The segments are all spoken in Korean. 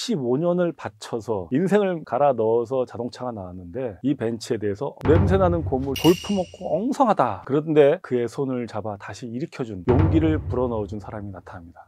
15년을 바쳐서 인생을 갈아 넣어서 자동차가 나왔는데 이 벤츠에 대해서 냄새나는 고물, 볼품없고 엉성하다. 그런데 그의 손을 잡아 다시 일으켜준, 용기를 불어넣어준 사람이 나타납니다.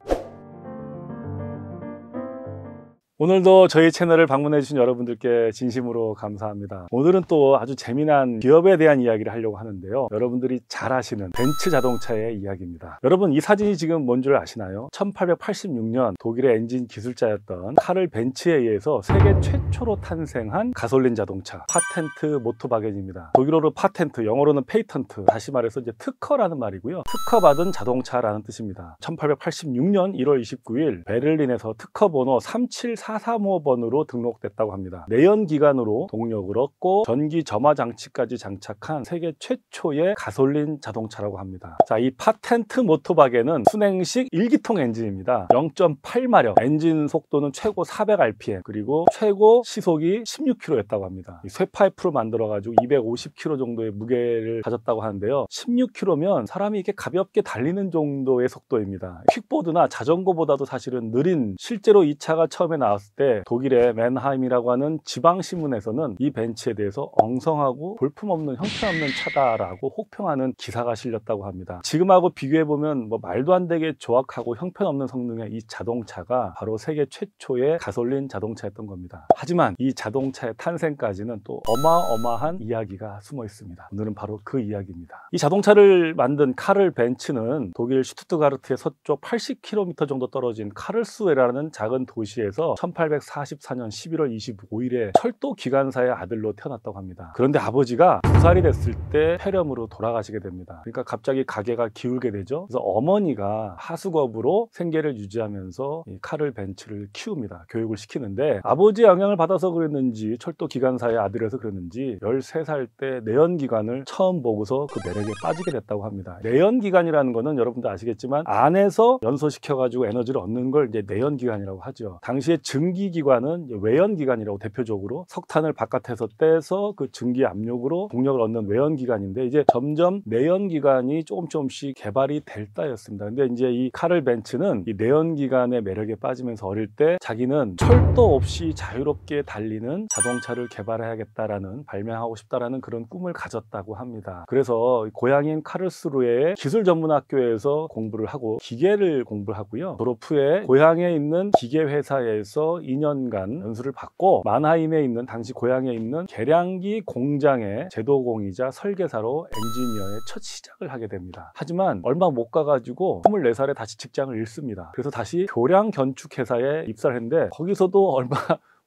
오늘도 저희 채널을 방문해 주신 여러분들께 진심으로 감사합니다. 오늘은 또 아주 재미난 기업에 대한 이야기를 하려고 하는데요, 여러분들이 잘 아시는 벤츠 자동차의 이야기입니다. 여러분, 이 사진이 지금 뭔 줄 아시나요? 1886년 독일의 엔진 기술자였던 카를 벤츠에 의해서 세계 최초로 탄생한 가솔린 자동차 파텐트 모토바겐입니다. 독일어로 파텐트, 영어로는 페이턴트, 다시 말해서 이제 특허라는 말이고요, 특허받은 자동차라는 뜻입니다. 1886년 1월 29일 베를린에서 특허번호 37435번으로 등록됐다고 합니다. 내연기관으로 동력을 얻고 전기 점화 장치까지 장착한 세계 최초의 가솔린 자동차라고 합니다. 자, 이 파텐트 모토바겐은 순행식 1기통 엔진입니다. 0.8마력, 엔진 속도는 최고 400rpm, 그리고 최고 시속이 16km였다고 합니다. 쇠파이프로 만들어가지고 250kg 정도의 무게를 가졌다고 하는데요, 16km면 사람이 이렇게 가볍게 달리는 정도의 속도입니다. 퀵보드나 자전거보다도 사실은 느린, 실제로 이 차가 처음에 나왔을 때 독일의 맨하임이라고 하는 지방신문에서는 이 벤츠에 대해서 엉성하고 볼품없는, 형편없는 차다라고 혹평하는 기사가 실렸다고 합니다. 지금하고 비교해보면 뭐 말도 안 되게 조악하고 형편없는 성능의 이 자동차가 바로 세계 최초의 가솔린 자동차였던 겁니다. 하지만 이 자동차의 탄생까지는 또 어마어마한 이야기가 숨어 있습니다. 오늘은 바로 그 이야기입니다. 이 자동차를 만든 카를 벤츠는 독일 슈투트가르트의 서쪽 80km 정도 떨어진 카를스루헤라는 작은 도시에서 1844년 11월 25일에 철도 기관사의 아들로 태어났다고 합니다. 그런데 아버지가 2살이 됐을 때 폐렴으로 돌아가시게 됩니다. 그러니까 갑자기 가게가 기울게 되죠. 그래서 어머니가 하숙업으로 생계를 유지하면서 이 카를 벤츠를 키웁니다. 교육을 시키는데 아버지의 영향을 받아서 그랬는지, 철도 기관사의 아들에서 그랬는지 13살 때 내연기관을 처음 보고서 그 매력에 빠지게 됐다고 합니다. 내연기관이라는 거는 여러분도 아시겠지만 안에서 연소시켜가지고 에너지를 얻는 걸 이제 내연기관이라고 하죠. 당시에 증기기관은 외연기관이라고, 대표적으로 석탄을 바깥에서 떼서 그 증기 압력으로 동력을 얻는 외연기관인데, 이제 점점 내연기관이 조금씩 개발이 될 따였습니다. 근데 이제 이 카를 벤츠는 이 내연기관의 매력에 빠지면서 어릴 때 자기는 철도 없이 자유롭게 달리는 자동차를 개발해야겠다라는, 발명하고 싶다라는 그런 꿈을 가졌다고 합니다. 그래서 고향인 카를스루헤의 기술전문학교에서 공부를 하고 기계를 공부를 하고요, 졸업 후에 고향에 있는 기계회사에서 2년간 연수를 받고 만하임에 있는, 당시 고향에 있는 계량기 공장의 제도공이자 설계사로 엔지니어의 첫 시작을 하게 됩니다. 하지만 얼마 못 가가지고 24살에 다시 직장을 잃습니다. 그래서 다시 교량 건축회사에 입사를 했는데 거기서도 얼마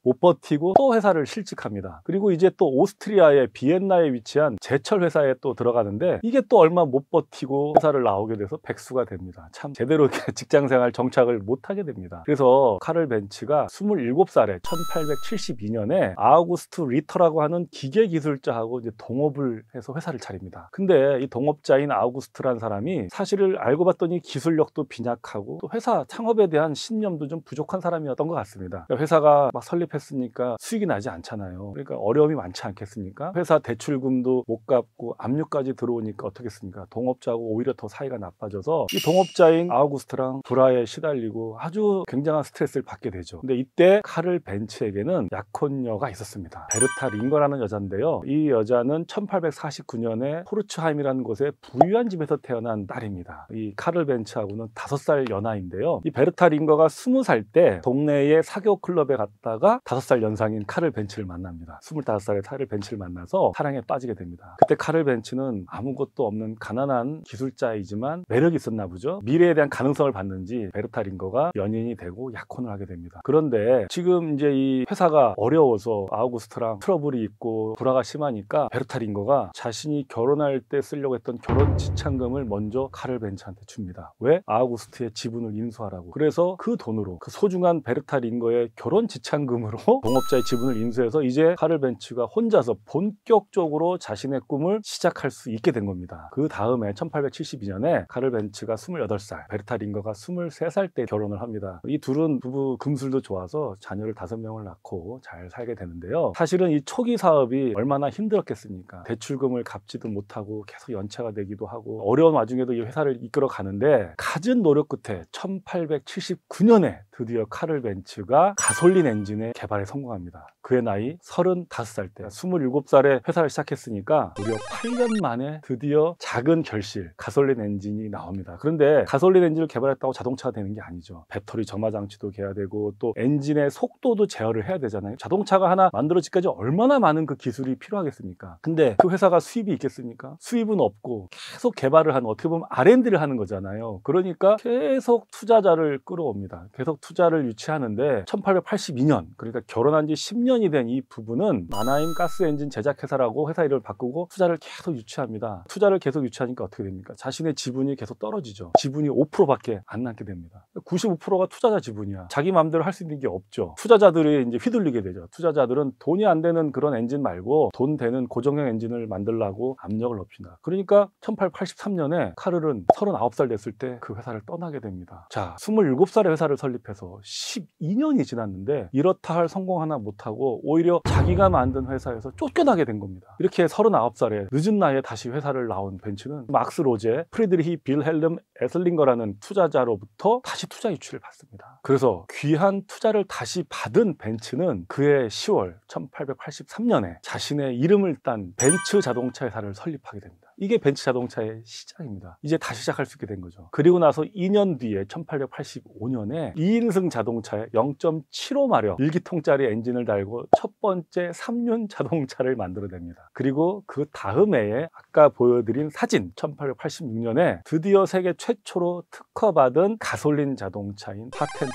못 버티고 또 회사를 실직합니다. 그리고 이제 또 오스트리아의 비엔나에 위치한 제철 회사에 또 들어가는데 이게 또 얼마 못 버티고 회사를 나오게 돼서 백수가 됩니다. 참 제대로 직장생활 정착을 못하게 됩니다. 그래서 카를 벤츠가 27살에 1872년에 아우구스트 리터라고 하는 기계기술자하고 이제 동업을 해서 회사를 차립니다. 근데 이 동업자인 아우구스트라는 사람이 사실을 알고 봤더니 기술력도 빈약하고 또 회사 창업에 대한 신념도 좀 부족한 사람이었던 것 같습니다. 그러니까 회사가 막 했으니까 수익이 나지 않잖아요. 그러니까 어려움이 많지 않겠습니까? 회사 대출금도 못 갚고 압류까지 들어오니까 어떻겠습니까? 동업자하고 오히려 더 사이가 나빠져서 이 동업자인 아우구스트랑 불화에 시달리고 아주 굉장한 스트레스를 받게 되죠. 근데 이때 카를 벤츠에게는 약혼녀가 있었습니다. 베르타 링거라는 여자인데요, 이 여자는 1849년에 포르츠하임이라는 곳에 부유한 집에서 태어난 딸입니다. 이 카를 벤츠하고는 5살 연하인데요, 이 베르타 링거가 20살 때 동네의 사교 클럽에 갔다가 5살 연상인 카를 벤츠를 만납니다. 25살에 카를 벤츠를 만나서 사랑에 빠지게 됩니다. 그때 카를 벤츠는 아무것도 없는 가난한 기술자이지만 매력이 있었나 보죠. 미래에 대한 가능성을 봤는지 베르타 링거가 연인이 되고 약혼을 하게 됩니다. 그런데 지금 이제 이 회사가 어려워서 아우구스트랑 트러블이 있고 불화가 심하니까 베르타 링거가 자신이 결혼할 때 쓰려고 했던 결혼 지참금을 먼저 카를 벤츠한테 줍니다. 왜? 아우구스트의 지분을 인수하라고. 그래서 그 돈으로, 그 소중한 베르타 링거의 결혼 지참금으로 돈으로 동업자의 지분을 인수해서 이제 카를 벤츠가 혼자서 본격적으로 자신의 꿈을 시작할 수 있게 된 겁니다. 그 다음에 1872년에 카를 벤츠가 28살, 베르타 링거가 23살 때 결혼을 합니다. 이 둘은 부부 금술도 좋아서 자녀를 5명을 낳고 잘 살게 되는데요. 사실은 이 초기 사업이 얼마나 힘들었겠습니까? 대출금을 갚지도 못하고 계속 연체가 되기도 하고 어려운 와중에도 이 회사를 이끌어 가는데 갖은 노력 끝에 1879년에 드디어 카를 벤츠가 가솔린 엔진의 개발에 성공합니다. 그의 나이 35살 때 27살에 회사를 시작했으니까 무려 8년 만에 드디어 작은 결실 가솔린 엔진이 나옵니다. 그런데 가솔린 엔진을 개발했다고 자동차가 되는 게 아니죠. 배터리 점화 장치도 해야 되고 또 엔진의 속도도 제어를 해야 되잖아요. 자동차가 하나 만들어지기까지 얼마나 많은 그 기술이 필요하겠습니까? 근데 그 회사가 수입이 있겠습니까? 수입은 없고 계속 개발을 하는, 어떻게 보면 R&D를 하는 거잖아요. 그러니까 계속 투자자를 끌어옵니다. 계속 투자를 유치하는데 1882년, 그러니까 결혼한 지 10년이 된 이 부부는 마나임 가스 엔진 제작 회사라고 회사 이름을 바꾸고 투자를 계속 유치합니다. 투자를 계속 유치하니까 어떻게 됩니까? 자신의 지분이 계속 떨어지죠. 지분이 5%밖에 안 남게 됩니다. 95%가 투자자 지분이야. 자기 마음대로 할 수 있는 게 없죠. 투자자들이 이제 휘둘리게 되죠. 투자자들은 돈이 안 되는 그런 엔진 말고 돈 되는 고정형 엔진을 만들려고 압력을 높인다. 그러니까 1883년에 카를은 39살 됐을 때 그 회사를 떠나게 됩니다. 자, 27살에 회사를 설립해서 12년이 지났는데 이렇다 할 성공 하나 못하고 오히려 자기가 만든 회사에서 쫓겨나게 된 겁니다. 이렇게 39살에 늦은 나이에 다시 회사를 나온 벤츠는 막스 로제, 프리드리히 빌헬름 에슬링거라는 투자자로부터 다시 투자 유치를 받습니다. 그래서 귀한 투자를 다시 받은 벤츠는 그해 10월 1883년에 자신의 이름을 딴 벤츠 자동차 회사를 설립하게 됩니다. 이게 벤츠 자동차의 시작입니다. 이제 다시 시작할 수 있게 된 거죠. 그리고 나서 2년 뒤에 1885년에 2인승 자동차에 0.75마력 1기통짜리 엔진을 달고 첫 번째 3륜 자동차를 만들어냅니다. 그리고 그 다음 해에 아까 보여드린 사진 1886년에 드디어 세계 최초로 특허받은 가솔린 자동차인 파텐트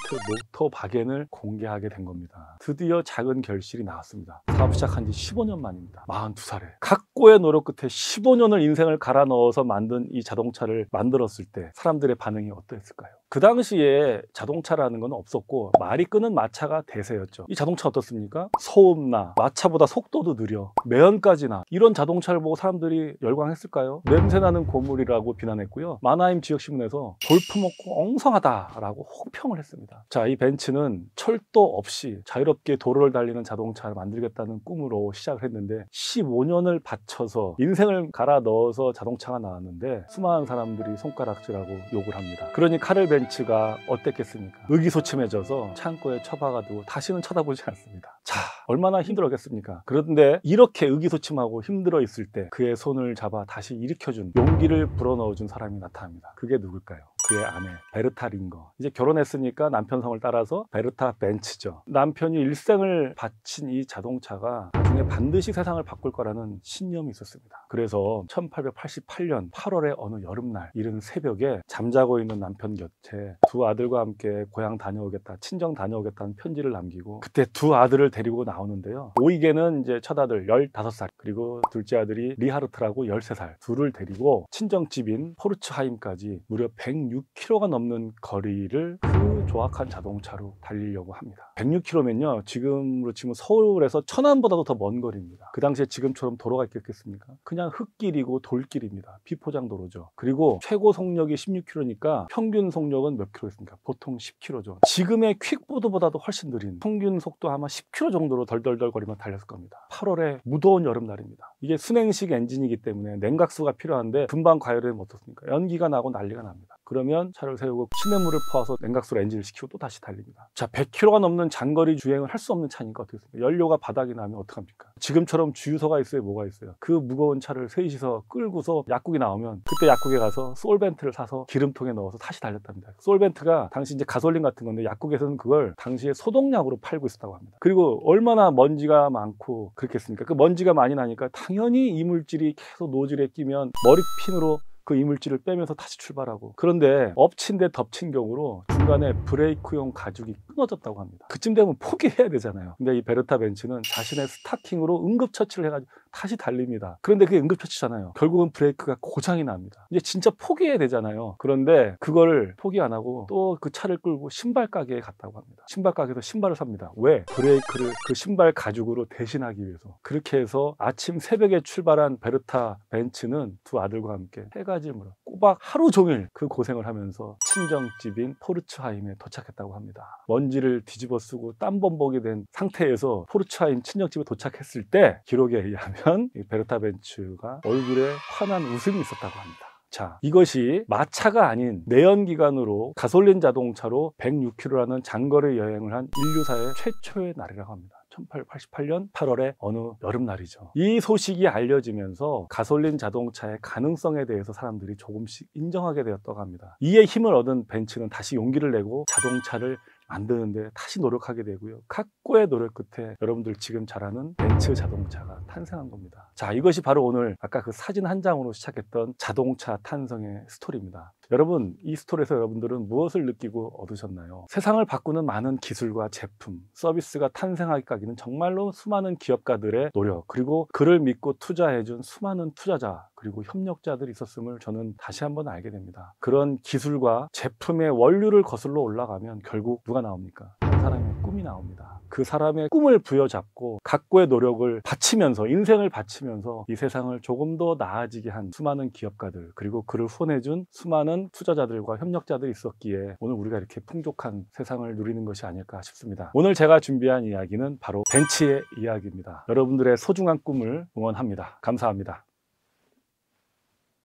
모토바겐을 공개하게 된 겁니다. 드디어 작은 결실이 나왔습니다. 사업 시작한 지 15년 만입니다. 42살에 각고의 노력 끝에 15년을 인생을 갈아 넣어서 만든 이 자동차를 만들었을 때 사람들의 반응이 어떠했을까요? 그 당시에 자동차라는 건 없었고 말이 끄는 마차가 대세였죠. 이 자동차 어떻습니까? 소음나, 마차보다 속도도 느려, 매연까지 나. 이런 자동차를 보고 사람들이 열광했을까요? 냄새나는 고물이라고 비난했고요. 마나임 지역신문에서 볼품없고 엉성하다라고 혹평을 했습니다. 자, 이 벤츠는 철도 없이 자유롭게 도로를 달리는 자동차를 만들겠다는 꿈으로 시작을 했는데 15년을 바쳐서 인생을 갈아 넣어서 자동차가 나왔는데 수많은 사람들이 손가락질하고 욕을 합니다. 그러니 카를 벤츠가 어땠겠습니까? 의기소침해져서 창고에 처박아두고 다시는 쳐다보지 않습니다. 자, 얼마나 힘들었겠습니까? 그런데 이렇게 의기소침하고 힘들어 있을 때 그의 손을 잡아 다시 일으켜준, 용기를 불어넣어준 사람이 나타납니다. 그게 누굴까요? 그의 아내 베르타 링거. 이제 결혼했으니까 남편 성을 따라서 베르타 벤츠죠. 남편이 일생을 바친 이 자동차가 나중에 반드시 세상을 바꿀 거라는 신념이 있었습니다. 그래서 1888년 8월의 어느 여름날 이른 새벽에 잠자고 있는 남편 곁에 두 아들과 함께 고향 다녀오겠다, 친정 다녀오겠다는 편지를 남기고 그때 두 아들을 데리고 나오는데요. 오이게는 이제 첫 아들 15살, 그리고 둘째 아들이 리하르트라고 13살, 둘을 데리고 친정집인 포르츠하임까지 무려 106km가 넘는 거리를 그 조악한 자동차로 달리려고 합니다. 106km면요, 지금으로 치면 서울에서 천안보다도 더 먼 거리입니다. 그 당시에 지금처럼 도로가 있겠습니까? 그냥 흙길이고 돌길입니다. 비포장 도로죠. 그리고 최고 속력이 16km니까 평균 속력은 몇 킬로겠습니까? 보통 10km죠. 지금의 퀵보드보다도 훨씬 느린 평균 속도 아마 10km 정도로 덜덜덜 거리면 달렸을 겁니다. 8월에 무더운 여름날입니다. 이게 순행식 엔진이기 때문에 냉각수가 필요한데 금방 과열되면 어떻습니까? 연기가 나고 난리가 납니다. 그러면 차를 세우고 시냇물을 퍼와서 냉각수로 엔진을 시키고 또 다시 달립니다. 자, 100km가 넘는 장거리 주행을 할 수 없는 차니까 어떻게 됩니까? 연료가 바닥이 나면 어떡합니까? 지금처럼 주유소가 있어요, 뭐가 있어요? 그 무거운 차를 셋이서 끌고서 약국이 나오면 그때 약국에 가서 솔벤트를 사서 기름통에 넣어서 다시 달렸답니다. 솔벤트가 당시 이제 가솔린 같은 건데 약국에서는 그걸 당시에 소독약으로 팔고 있었다고 합니다. 그리고 얼마나 먼지가 많고 그렇겠습니까? 그 먼지가 많이 나니까 당연히 이물질이 계속 노즐에 끼면 머리핀으로 그 이물질을 빼면서 다시 출발하고, 그런데 엎친 데 덮친 경우로 중간에 브레이크용 가죽이 끊어졌다고 합니다. 그쯤 되면 포기해야 되잖아요. 근데 이 베르타 벤츠는 자신의 스타킹으로 응급처치를 해가지고 다시 달립니다. 그런데 그게 응급처치잖아요. 결국은 브레이크가 고장이 납니다. 이제 진짜 포기해야 되잖아요. 그런데 그거를 포기 안 하고 또 그 차를 끌고 신발 가게에 갔다고 합니다. 신발 가게에서 신발을 삽니다. 왜? 브레이크를 그 신발 가죽으로 대신하기 위해서. 그렇게 해서 아침 새벽에 출발한 베르타 벤츠는 두 아들과 함께 세 가지 물어 꼬박 하루 종일 그 고생을 하면서 친정집인 포르츠하임에 도착했다고 합니다. 먼지를 뒤집어 쓰고 땀범벅이 된 상태에서 포르츠하임 친정집에 도착했을 때 기록에 의하면 이 베르타 벤츠가 얼굴에 환한 웃음이 있었다고 합니다. 자, 이것이 마차가 아닌 내연기관으로 가솔린 자동차로 106km라는 장거리 여행을 한 인류사의 최초의 날이라고 합니다. 1888년 8월의 어느 여름날이죠. 이 소식이 알려지면서 가솔린 자동차의 가능성에 대해서 사람들이 조금씩 인정하게 되었다고 합니다. 이에 힘을 얻은 벤츠는 다시 용기를 내고 자동차를 만드는데 다시 노력하게 되고요. 각고의 노력 끝에 여러분들 지금 잘 아는 벤츠 자동차가 탄생한 겁니다. 자, 이것이 바로 오늘 아까 그 사진 한 장으로 시작했던 자동차 탄생의 스토리입니다. 여러분, 이 스토리에서 여러분들은 무엇을 느끼고 얻으셨나요? 세상을 바꾸는 많은 기술과 제품, 서비스가 탄생하기까지는 정말로 수많은 기업가들의 노력, 그리고 그를 믿고 투자해준 수많은 투자자, 그리고 협력자들이 있었음을 저는 다시 한번 알게 됩니다. 그런 기술과 제품의 원료를 거슬러 올라가면 결국 누가 나옵니까? 한 사람의 꿈이 나옵니다. 그 사람의 꿈을 부여잡고 각고의 노력을 바치면서, 인생을 바치면서 이 세상을 조금 더 나아지게 한 수많은 기업가들, 그리고 그를 후원해준 수많은 투자자들과 협력자들이 있었기에 오늘 우리가 이렇게 풍족한 세상을 누리는 것이 아닐까 싶습니다. 오늘 제가 준비한 이야기는 바로 벤츠의 이야기입니다. 여러분들의 소중한 꿈을 응원합니다. 감사합니다.